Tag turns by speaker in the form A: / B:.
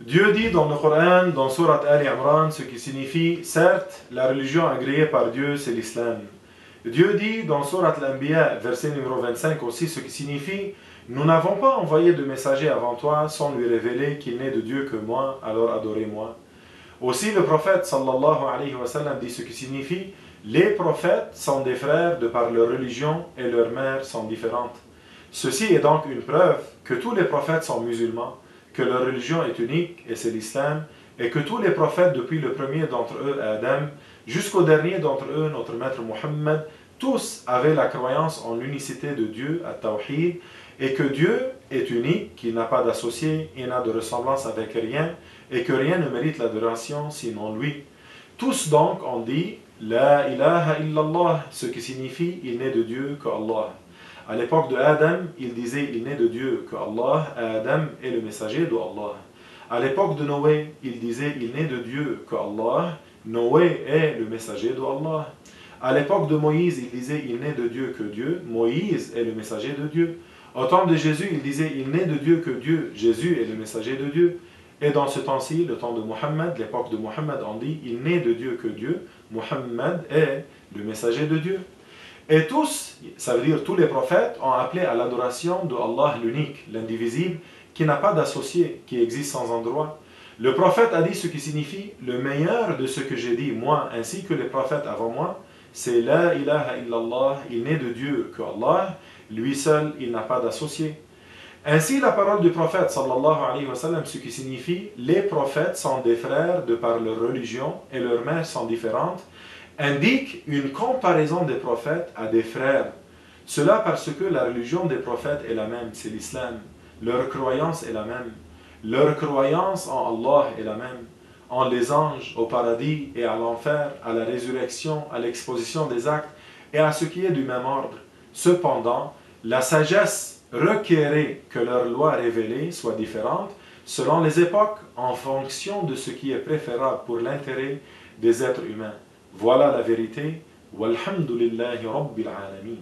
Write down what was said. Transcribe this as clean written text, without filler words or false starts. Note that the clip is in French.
A: Dieu dit dans le Coran, dans Surat Ali Imran, ce qui signifie, certes, la religion agréée par Dieu, c'est l'islam. Dieu dit dans Surat Al-Anbiya, verset numéro 25 aussi, ce qui signifie, nous n'avons pas envoyé de messager avant toi sans lui révéler qu'il n'est de Dieu que moi, alors adorez-moi. Aussi le prophète sallallahu alayhi wa sallam dit ce qui signifie, les prophètes sont des frères de par leur religion et leurs mères sont différentes. Ceci est donc une preuve que tous les prophètes sont musulmans, que leur religion est unique et c'est l'islam, et que tous les prophètes depuis le premier d'entre eux, Adam, jusqu'au dernier d'entre eux, notre maître Muhammad, tous avaient la croyance en l'unicité de Dieu, à Tawhid, et que Dieu est unique, qu'il n'a pas d'associé, il n'a de ressemblance avec rien, et que rien ne mérite l'adoration sinon lui. Tous donc ont dit La ilaha illallah, ce qui signifie il n'est de Dieu qu'Allah. À l'époque de Adam, il disait il n'est de Dieu qu'Allah, Adam est le messager d'Allah. À l'époque de Noé, il disait il n'est de Dieu qu'Allah, Noé est le messager d'Allah. À l'époque de Moïse, il disait il n'est de Dieu que Dieu, Moïse est le messager de Dieu. Au temps de Jésus, il disait il n'est de Dieu que Dieu, Jésus est le messager de Dieu. Et dans ce temps-ci, le temps de Muhammad, l'époque de Muhammad, on dit il n'est de Dieu que Dieu, Muhammad est le messager de Dieu. Et tous, ça veut dire tous les prophètes, ont appelé à l'adoration de Allah l'unique, l'indivisible, qui n'a pas d'associé, qui existe sans endroit. Le prophète a dit ce qui signifie le meilleur de ce que j'ai dit, moi, ainsi que les prophètes avant moi, c'est La ilaha illallah, il n'est de Dieu que Allah, lui seul, il n'a pas d'associé. Ainsi, la parole du prophète, sallallahu alayhi wa sallam, ce qui signifie les prophètes sont des frères de par leur religion et leurs mères sont différentes, indique une comparaison des prophètes à des frères. Cela parce que la religion des prophètes est la même, c'est l'islam. Leur croyance est la même. Leur croyance en Allah est la même. En les anges, au paradis et à l'enfer, à la résurrection, à l'exposition des actes et à ce qui est du même ordre. Cependant, la sagesse requérait que leur loi révélée soit différente selon les époques en fonction de ce qui est préférable pour l'intérêt des êtres humains. Voilà la vérité. Walhamdulillahi Rabbil Alamin.